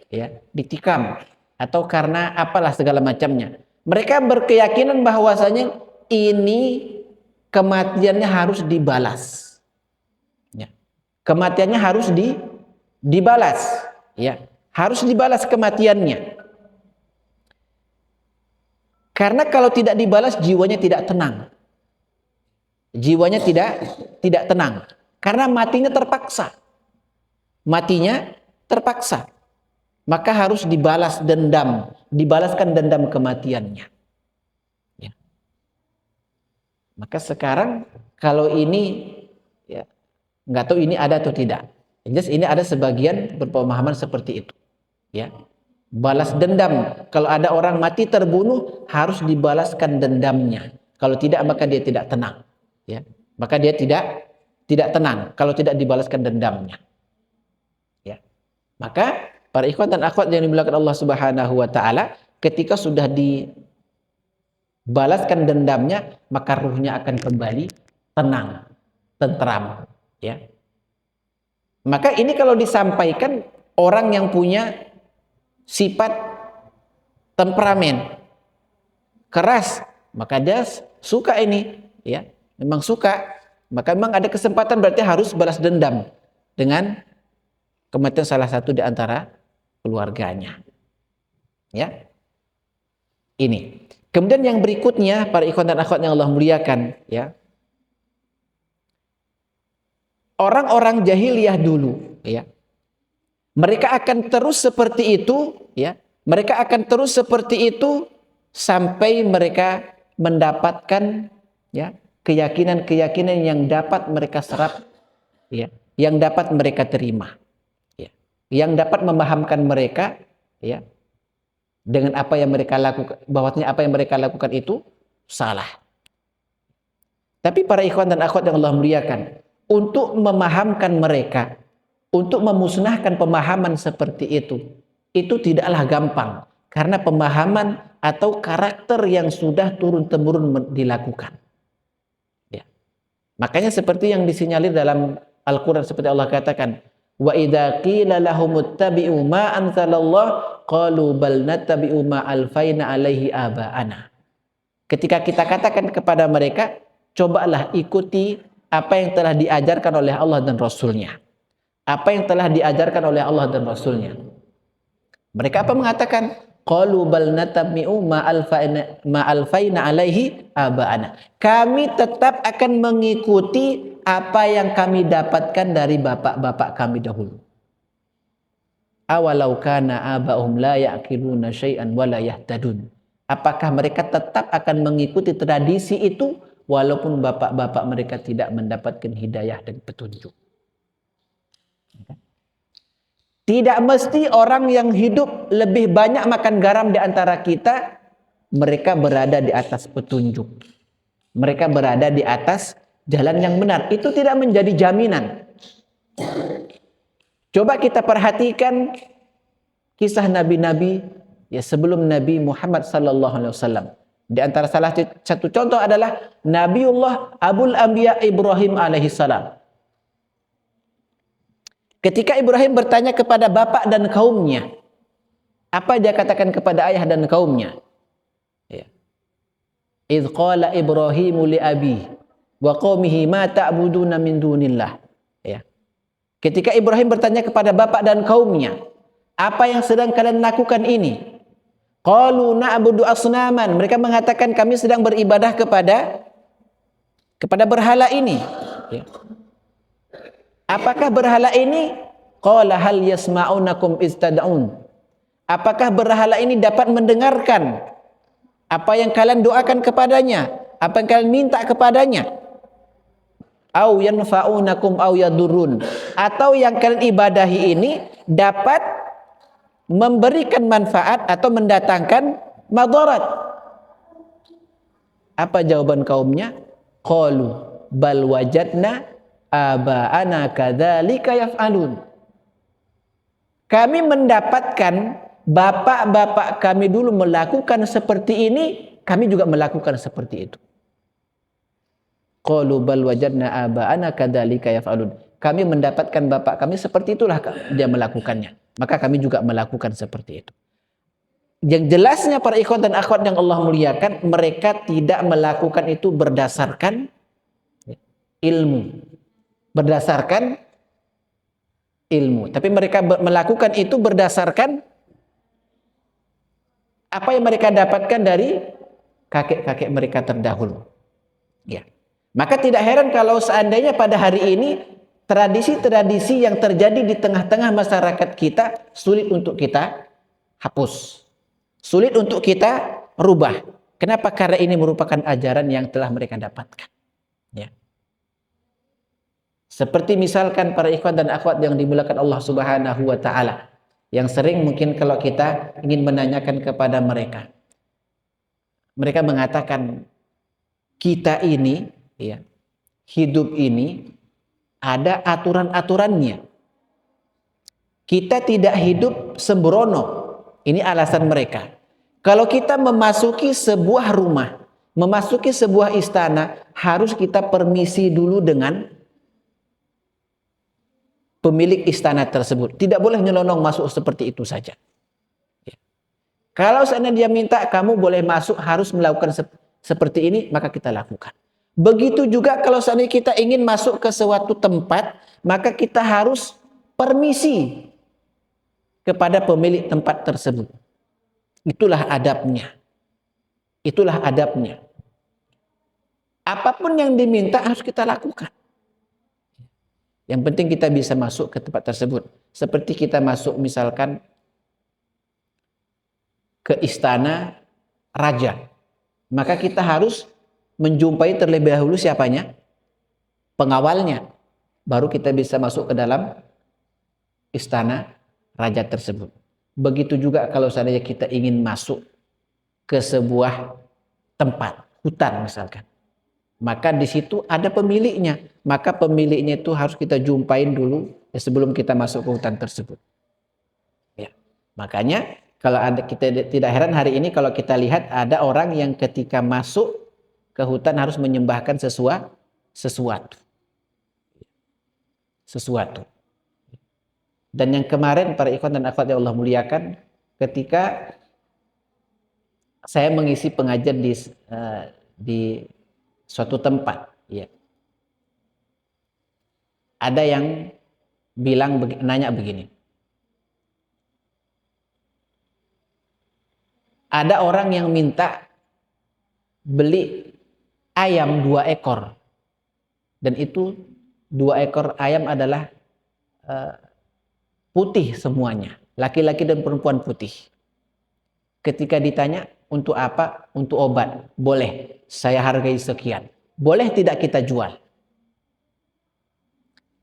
ya, ditikam. atau karena apalah segala macamnya. Mereka berkeyakinan bahwasanya ini kematiannya harus dibalas. Ya. Kematiannya harus dibalas. Ya. Harus dibalas kematiannya. Karena kalau tidak dibalas jiwanya tidak tenang. Jiwanya tidak tenang. Karena matinya terpaksa. Matinya terpaksa. Maka harus dibalas dendam. Dibalaskan dendam kematiannya. Ya. Maka sekarang kalau ini ya, nggak tahu ini ada atau tidak. Jelas ini ada sebagian berpemahaman seperti itu. Ya. Balas dendam. Kalau ada orang mati terbunuh harus dibalaskan dendamnya. Kalau tidak maka dia tidak tenang. Ya. Maka dia tidak tenang kalau tidak dibalaskan dendamnya. Ya. Maka para ikhwan dan akhwat yang dimuliakan Allah Subhanahu wa taala, ketika sudah dibalaskan dendamnya, maka ruhnya akan kembali tenang, tentram, ya. Maka ini kalau disampaikan orang yang punya sifat temperamen keras, maka dia suka ini, ya. Memang suka, maka memang ada kesempatan berarti harus balas dendam dengan kematian salah satu di antara keluarganya. Ya. Ini. Kemudian yang berikutnya para ikhwan dan akhwat yang Allah muliakan, ya. Orang-orang jahiliyah dulu, ya. Mereka akan terus seperti itu, ya. Mereka akan terus seperti itu sampai mereka mendapatkan, ya, keyakinan-keyakinan yang dapat mereka serap, ya, yang dapat mereka terima, ya, yang dapat memahamkan mereka, ya, dengan apa yang mereka lakukan, bahwasanya apa yang mereka lakukan itu salah. Tapi para ikhwan dan akhwat yang Allah muliakan, untuk memahamkan mereka, untuk memusnahkan pemahaman seperti itu tidaklah gampang. Karena pemahaman atau karakter yang sudah turun-temurun dilakukan. Ya. Makanya seperti yang disinyalir dalam Al-Quran, seperti Allah katakan, wa idza qila lahum ittabi'u ma anzalallah qalu bal nattabi'u ma alfaina alaihi aba'ana. Ketika kita katakan kepada mereka, cobalah ikuti apa yang telah diajarkan oleh Allah dan Rasulnya. Apa yang telah diajarkan oleh Allah dan Rasulnya. Mereka apa mengatakan? Qalu bal nattabi'u ma alfaina alaihi aba'ana. Kami tetap akan mengikuti apa yang kami dapatkan dari bapak-bapak kami dahulu. Awalau kana aba'hum la ya'qiluna syai'an wa la yahtadun. Apakah mereka tetap akan mengikuti tradisi itu walaupun bapak-bapak mereka tidak mendapatkan hidayah dan petunjuk? Tidak mesti orang yang hidup lebih banyak makan garam di antara kita, mereka berada di atas petunjuk. Mereka berada di atas jalan yang benar. Itu tidak menjadi jaminan. Coba kita perhatikan kisah nabi-nabi ya sebelum Nabi Muhammad sallallahu alaihi wasallam. Di antara salah satu contoh adalah Nabiullah Abul Anbiya Ibrahim alaihi salam. Ketika Ibrahim bertanya kepada bapak dan kaumnya, apa dia katakan kepada ayah dan kaumnya? Ya. Idz qala Ibrahimu li abi wa qaumihi ma ta'buduna min dunillah. Ya. Ketika Ibrahim bertanya kepada bapak dan kaumnya, apa yang sedang kalian lakukan ini? Qalu na'budu asnaman. Mereka mengatakan kami sedang beribadah kepada berhala ini. Ya. Apakah berhala ini? Qala hal yasma'unakum istad'un. Apakah berhala ini dapat mendengarkan apa yang kalian doakan kepadanya, apa yang kalian minta kepadanya? Au yanfa'unakum au yadurrun. Atau yang kalian ibadahi ini dapat memberikan manfaat atau mendatangkan madarat. Apa jawaban kaumnya? Qalu bal wajadna aba'ana kadzalika yaf'alun. Kami mendapatkan bapak-bapak kami dulu melakukan seperti ini, kami juga melakukan seperti itu. Qalu bal wajadna aba'ana kadzalika yaf'alun. Kami mendapatkan bapak kami seperti itulah dia melakukannya. Maka kami juga melakukan seperti itu. Yang jelasnya para ikhwan dan akhwat yang Allah muliakan, mereka tidak melakukan itu berdasarkan ilmu. Berdasarkan ilmu. Tapi mereka melakukan itu berdasarkan apa yang mereka dapatkan dari kakek-kakek mereka terdahulu. Ya. Maka tidak heran kalau seandainya pada hari ini tradisi-tradisi yang terjadi di tengah-tengah masyarakat kita sulit untuk kita hapus. Sulit untuk kita rubah. Kenapa? Karena ini merupakan ajaran yang telah mereka dapatkan. Ya. Seperti misalkan para ikhwan dan akhwat yang dimuliakan Allah Subhanahu wa taala, yang sering mungkin kalau kita ingin menanyakan kepada mereka, mereka mengatakan kita ini ya, hidup ini ada aturan-aturannya. Kita tidak hidup sembrono. Ini alasan mereka. Kalau kita memasuki sebuah rumah, memasuki sebuah istana, harus kita permisi dulu dengan pemilik istana tersebut. Tidak boleh nyelonong masuk seperti itu saja. Ya. Kalau seandainya dia minta kamu boleh masuk, harus melakukan seperti ini, maka kita lakukan. Begitu juga kalau seandainya kita ingin masuk ke suatu tempat, maka kita harus permisi kepada pemilik tempat tersebut. Itulah adabnya. Itulah adabnya. Apapun yang diminta harus kita lakukan. Yang penting kita bisa masuk ke tempat tersebut. Seperti kita masuk misalkan ke istana raja. Maka kita harus menjumpai terlebih dahulu siapanya? Pengawalnya. Baru kita bisa masuk ke dalam istana raja tersebut. Begitu juga kalau seandainya kita ingin masuk ke sebuah tempat, hutan misalkan. Maka di situ ada pemiliknya. Maka pemiliknya itu harus kita jumpain dulu ya, sebelum kita masuk ke hutan tersebut. Ya. Makanya kalau kita tidak heran hari ini kalau kita lihat ada orang yang ketika masuk ke hutan harus menyembahkan sesuatu. Dan yang kemarin para ikhwan dan akhwat yang Allah muliakan, ketika saya mengisi pengajian di suatu tempat, ya. Ada yang nanya begini. Ada orang yang minta beli ayam 2 ekor. Dan itu 2 ekor ayam adalah putih semuanya. Laki-laki dan perempuan putih. Ketika ditanya, untuk apa? Untuk obat. Boleh, saya hargai sekian. Boleh tidak kita jual?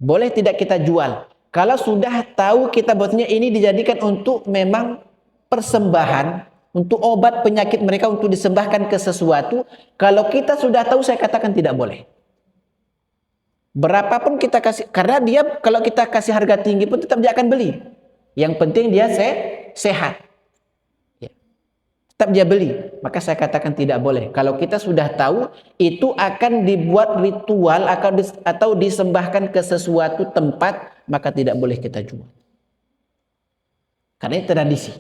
Boleh tidak kita jual? Kalau sudah tahu kita buatnya ini dijadikan untuk memang persembahan, untuk obat penyakit mereka, untuk disembahkan ke sesuatu. Kalau kita sudah tahu, saya katakan tidak boleh. Berapapun kita kasih, karena dia kalau kita kasih harga tinggi pun tetap dia akan beli. Yang penting dia sehat. Tetap dia beli. Maka saya katakan tidak boleh. Kalau kita sudah tahu itu akan dibuat ritual atau disembahkan ke sesuatu tempat, maka tidak boleh kita jual. Karena ini tradisi.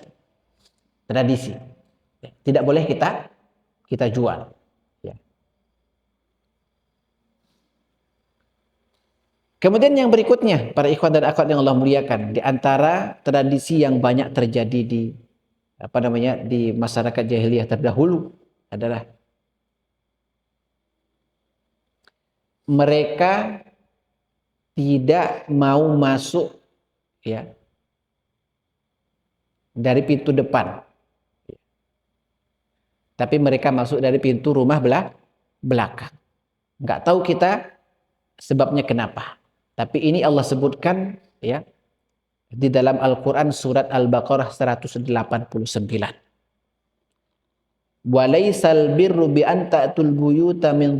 Tradisi. Tidak boleh kita jual. Ya. Kemudian yang berikutnya, para ikhwan dan akhwat yang Allah muliakan, di antara tradisi yang banyak terjadi di masyarakat jahiliyah terdahulu adalah mereka tidak mau masuk ya dari pintu depan, tapi mereka masuk dari pintu rumah belakang. Nggak tahu kita sebabnya kenapa, tapi ini Allah sebutkan ya di dalam Al-Quran surat Al-Baqarah 189. Walaisal birru bi an ta'tul buyuta min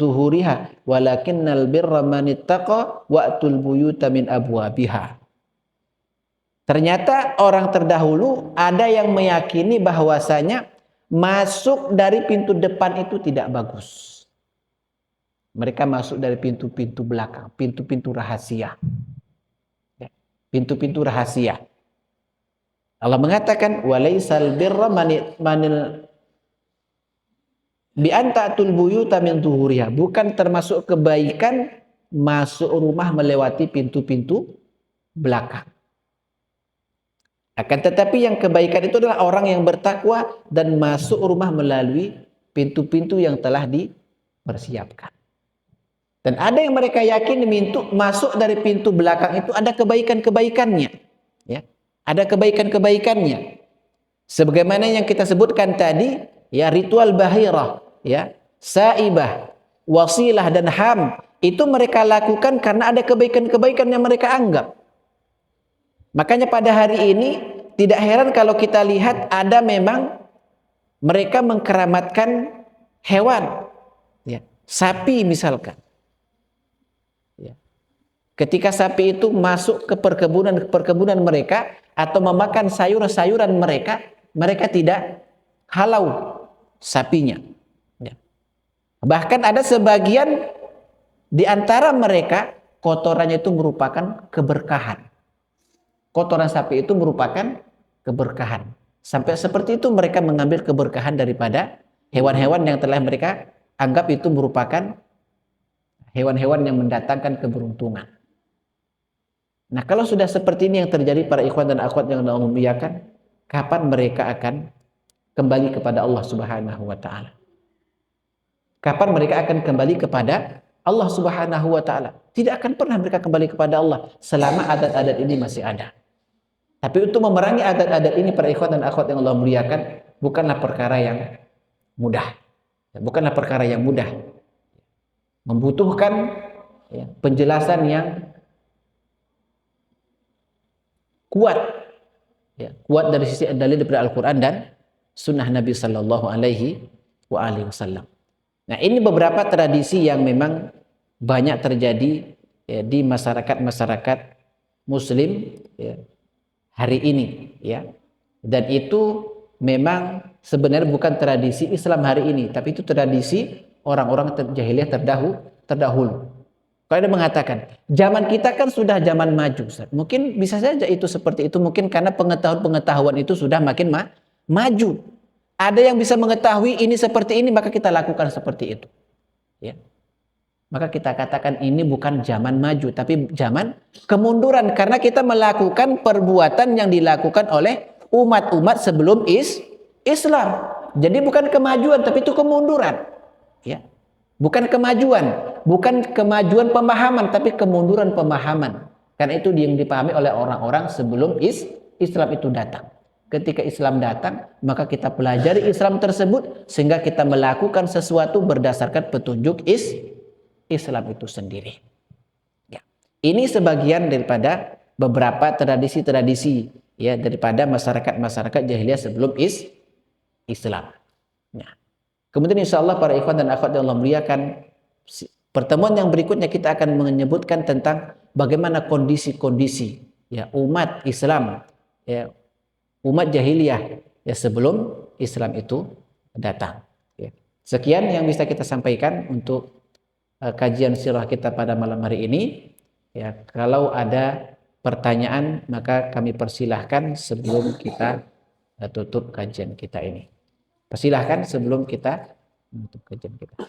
zuhuriha walakinnal birra man ittaqa wa'tul buyuta min abwabiha. Ternyata orang terdahulu ada yang meyakini bahwasanya masuk dari pintu depan itu tidak bagus. Mereka masuk dari pintu-pintu belakang, pintu-pintu rahasia. Pintu-pintu rahasia. Allah mengatakan walaisal birra manil bi antatul buyuta min zuhuriha, bukan termasuk kebaikan masuk rumah melewati pintu-pintu belakang. Akan tetapi yang kebaikan itu adalah orang yang bertakwa dan masuk rumah melalui pintu-pintu yang telah dipersiapkan. Dan ada yang mereka yakin masuk dari pintu belakang itu ada kebaikan-kebaikannya. Ya, ada kebaikan-kebaikannya. Sebagaimana yang kita sebutkan tadi, ya ritual bahirah, ya saibah, wasilah dan ham itu mereka lakukan karena ada kebaikan-kebaikan yang mereka anggap. Makanya pada hari ini tidak heran kalau kita lihat ada memang mereka mengkeramatkan hewan, ya, sapi misalkan. Ya. Ketika sapi itu masuk ke perkebunan mereka atau memakan sayur-sayuran mereka, mereka tidak halau sapinya. Ya. Bahkan ada sebagian di antara mereka kotorannya itu merupakan keberkahan. Kotoran sapi itu merupakan keberkahan. Sampai seperti itu mereka mengambil keberkahan daripada hewan-hewan yang telah mereka anggap itu merupakan hewan-hewan yang mendatangkan keberuntungan. Nah, kalau sudah seperti ini yang terjadi para ikhwan dan akhwat yang Allah muliakan, kapan mereka akan kembali kepada Allah Subhanahu wa taala? Kapan mereka akan kembali kepada Allah Subhanahu wa taala? Tidak akan pernah mereka kembali kepada Allah selama adat-adat ini masih ada. Tapi untuk memerangi adat-adat ini para ikhwan dan akhwat yang Allah muliakan bukanlah perkara yang mudah. Bukanlah perkara yang mudah. Membutuhkan penjelasan yang kuat. Ya, kuat dari sisi dalil daripada Al-Quran dan sunnah Nabi Sallallahu Alaihi Wasallam. Nah, ini beberapa tradisi yang memang banyak terjadi di masyarakat Muslim hari ini, ya. Dan itu memang sebenarnya bukan tradisi Islam hari ini, tapi itu tradisi orang-orang jahiliyah terdahulu. Kalau ada mengatakan, zaman kita kan sudah zaman maju, Ustaz. Mungkin bisa saja itu seperti itu, mungkin karena pengetahuan itu sudah makin maju. Ada yang bisa mengetahui ini seperti ini, maka kita lakukan seperti itu. Ya. Maka kita katakan ini bukan zaman maju, tapi zaman kemunduran. Karena kita melakukan perbuatan yang dilakukan oleh umat-umat sebelum Islam. Jadi bukan kemajuan, tapi itu kemunduran. Ya. Bukan kemajuan pemahaman, tapi kemunduran pemahaman. Karena itu yang dipahami oleh orang-orang sebelum Islam itu datang. Ketika Islam datang, maka kita pelajari Islam tersebut sehingga kita melakukan sesuatu berdasarkan petunjuk Islam itu sendiri. Ya. Ini sebagian daripada beberapa tradisi-tradisi ya daripada masyarakat jahiliyah sebelum Islam. Nah, kemudian insya Allah para ikhwan dan akhwat yang Allah muliakan, pertemuan yang berikutnya kita akan menyebutkan tentang bagaimana kondisi-kondisi ya umat Islam, ya umat jahiliyah ya sebelum Islam itu datang. Ya. Sekian yang bisa kita sampaikan untuk kajian sirah kita pada malam hari ini. Ya, kalau ada pertanyaan maka kami persilahkan sebelum kita tutup kajian kita ini. Persilahkan sebelum kita menutup kajian kita.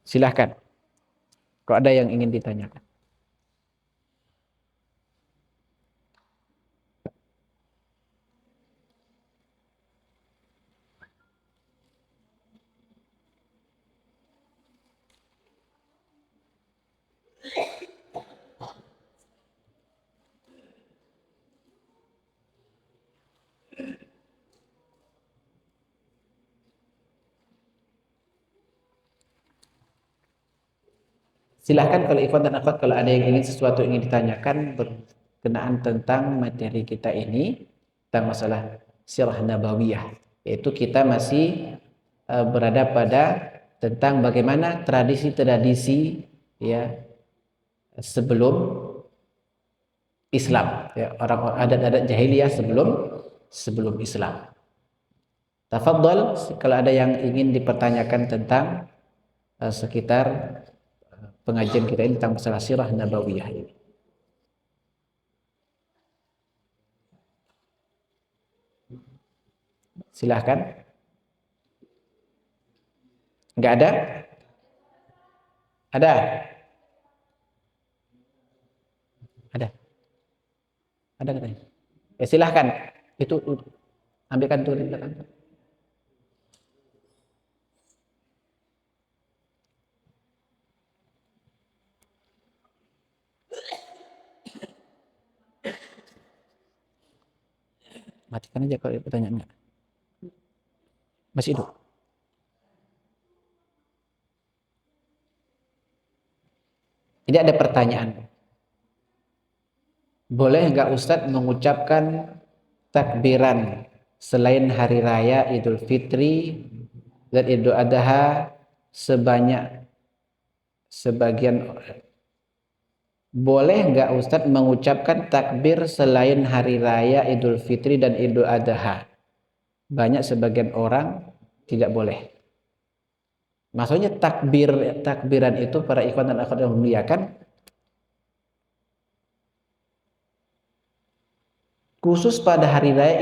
Silahkan. Kalau ada yang ingin ditanyakan. Silahkan kalau ikhwan dan akhwat kalau ada yang ingin sesuatu ingin ditanyakan berkenaan tentang materi kita ini tentang masalah sirah nabawiyah, yaitu kita masih berada pada tentang bagaimana tradisi-tradisi ya sebelum Islam, ya, orang adat-adat jahiliyah sebelum Islam. Tafadhol kalau ada yang ingin dipertanyakan tentang sekitar pengajian kita ini tentang masalah sirah nabawiyah ini. Silahkan. Enggak ada? Ada? Ada? Ada katanya. Ya silahkan. Itu ambilkan tuh di belakang. Matikan aja kalau pertanyaannya. Masih hidup. Ini ada pertanyaan. Boleh nggak Ustadz mengucapkan takbiran selain hari raya Idul Fitri dan Idul Adha sebagian boleh nggak Ustadz mengucapkan takbir selain hari raya Idul Fitri dan Idul Adha? Banyak sebagian orang tidak boleh. Maksudnya takbiran itu para ikhwan dan akhwat yang memuliakan, khusus pada hari raya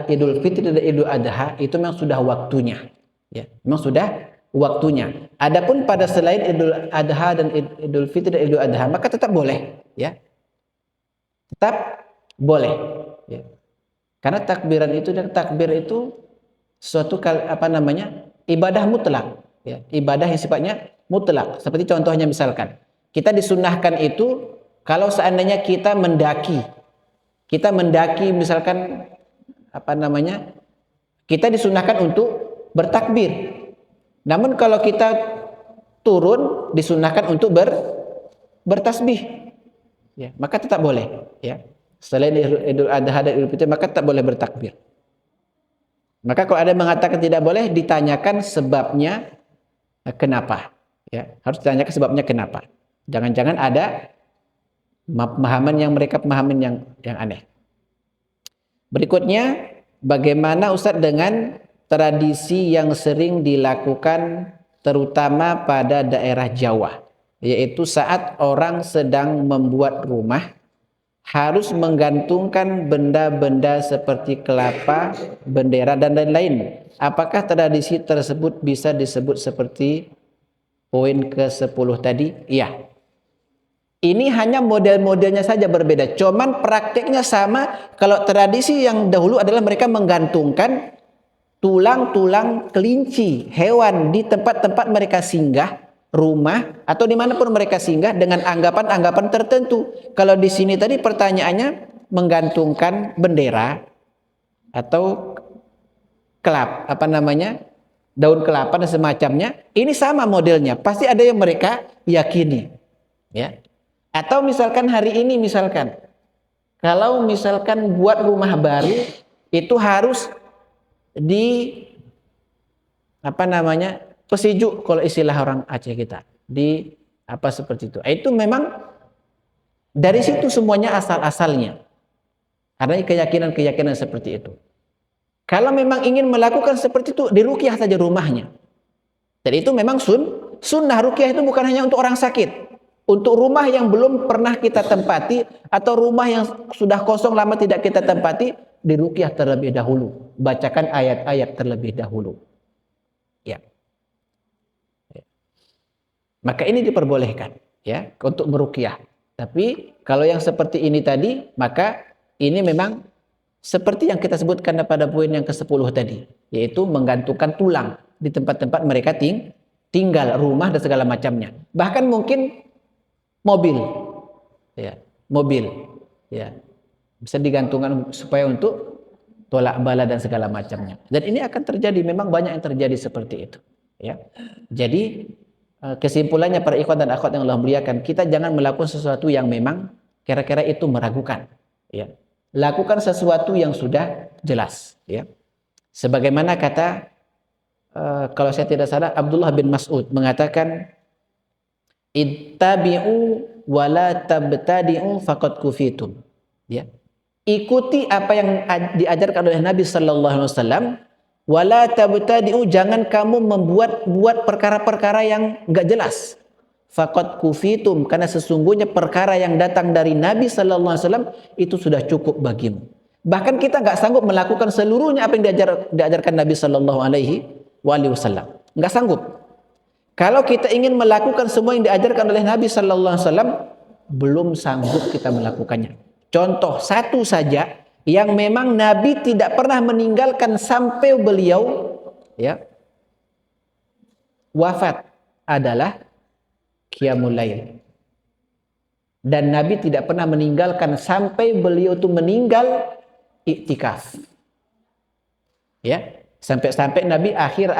Idul Fitri dan Idul Adha itu memang sudah waktunya, ya, memang sudah waktunya. Adapun pada selain Idul Adha dan Idul Fitri dan Idul Adha maka tetap boleh, ya, tetap boleh, ya. Karena takbir itu suatu ibadah mutlak, ya, ibadah yang sifatnya mutlak. Seperti contohnya misalkan kita disunahkan itu kalau seandainya kita mendaki misalkan kita disunahkan untuk bertakbir. Namun kalau kita turun disunahkan untuk bertasbih, ya, maka tetap boleh, ya. Selain Idul Adha dan Idul Fitri maka tetap boleh bertakbir. Maka kalau ada yang mengatakan tidak boleh, ditanyakan sebabnya kenapa, ya, harus ditanyakan sebabnya kenapa. Jangan-jangan ada pemahaman yang aneh. Berikutnya, bagaimana Ustadz dengan tradisi yang sering dilakukan terutama pada daerah Jawa, yaitu saat orang sedang membuat rumah harus menggantungkan benda-benda seperti kelapa, bendera dan lain-lain. Apakah tradisi tersebut bisa disebut seperti poin ke-10 tadi? Iya. Ini hanya model-modelnya saja berbeda. Cuman prakteknya sama. Kalau tradisi yang dahulu adalah mereka menggantungkan tulang-tulang kelinci, hewan di tempat-tempat mereka singgah, rumah atau dimanapun mereka singgah dengan anggapan-anggapan tertentu. Kalau di sini tadi pertanyaannya menggantungkan bendera atau daun kelapa dan semacamnya, ini sama modelnya. Pasti ada yang mereka yakini, ya. Atau misalkan hari ini kalau misalkan buat rumah baru itu harus pesijuk kalau istilah orang Aceh kita, seperti itu. Itu memang dari situ semuanya asal-asalnya. Karena keyakinan seperti itu. Kalau memang ingin melakukan seperti itu, diruqyah saja rumahnya. Dan itu memang sunnah. Ruqyah itu bukan hanya untuk orang sakit. Untuk rumah yang belum pernah kita tempati atau rumah yang sudah kosong lama tidak kita tempati, diruqyah terlebih dahulu. Bacakan ayat-ayat terlebih dahulu. Ya. Maka ini diperbolehkan, ya, untuk meruqyah. Tapi kalau yang seperti ini tadi, maka ini memang seperti yang kita sebutkan pada poin yang ke-10 tadi, yaitu menggantungkan tulang di tempat-tempat mereka tinggal, rumah dan segala macamnya. Bahkan mungkin mobil, ya, bisa digantungkan supaya untuk tolak bala dan segala macamnya. Dan ini akan terjadi, memang banyak yang terjadi seperti itu, ya. Jadi kesimpulannya para ikhwan dan akhwat yang Allah muliakan, kita jangan melakukan sesuatu yang memang kira-kira itu meragukan, ya. Lakukan sesuatu yang sudah jelas, ya. Sebagaimana kata kalau saya tidak salah Abdullah bin Mas'ud mengatakan, ittabi'u wa la tabtadi'u faqad kufitum, ya. Ikuti apa yang diajarkan oleh Nabi sallallahu alaihi wasallam, wa la tabtadi'u, jangan kamu membuat perkara-perkara yang enggak jelas. faqad kufitum, karena sesungguhnya perkara yang datang dari Nabi sallallahu alaihi wasallam itu sudah cukup bagimu. Bahkan kita nggak sanggup melakukan seluruhnya apa yang diajarkan Nabi sallallahu alaihi wasallam. Nggak sanggup. Kalau kita ingin melakukan semua yang diajarkan oleh Nabi sallallahu alaihi wasallam, belum sanggup kita melakukannya. Contoh satu saja yang memang Nabi tidak pernah meninggalkan sampai beliau wafat adalah qiyamul lail. Dan Nabi tidak pernah meninggalkan sampai beliau itu meninggal iktikaf. Ya, sampai Nabi akhir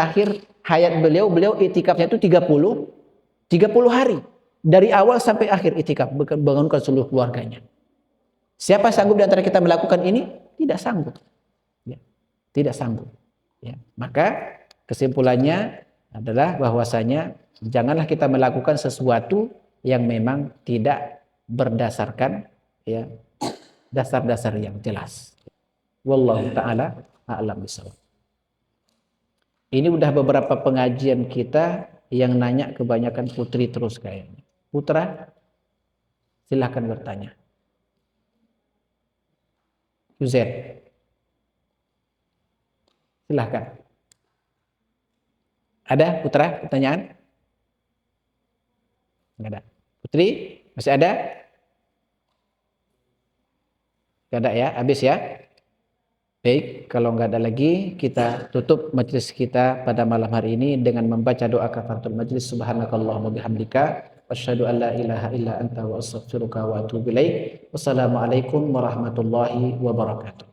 hayat beliau iktikafnya itu 30 hari. Dari awal sampai akhir iktikaf, bangunkan seluruh keluarganya. Siapa sanggup di antara kita melakukan ini? Tidak sanggup. Ya, tidak sanggup. Ya, maka kesimpulannya adalah bahwasanya janganlah kita melakukan sesuatu yang memang tidak berdasarkan dasar-dasar yang jelas. Wallahu taala a'lam bishawab. Ini udah beberapa pengajian kita yang nanya kebanyakan putri terus kayaknya. Putra, silahkan bertanya. Yuzet, silahkan. Ada putra pertanyaan? Nggak ada. Putri, masih ada? Nggak ada ya, habis ya. Baik, kalau nggak ada lagi, kita tutup majelis kita pada malam hari ini dengan membaca doa kafaratul majelis. Subhanakallahumma bihamdika, asyhadu an la ilaha illa anta wa astaghfiruka wa atubu ilaik. Wassalamualaikum warahmatullahi wabarakatuh.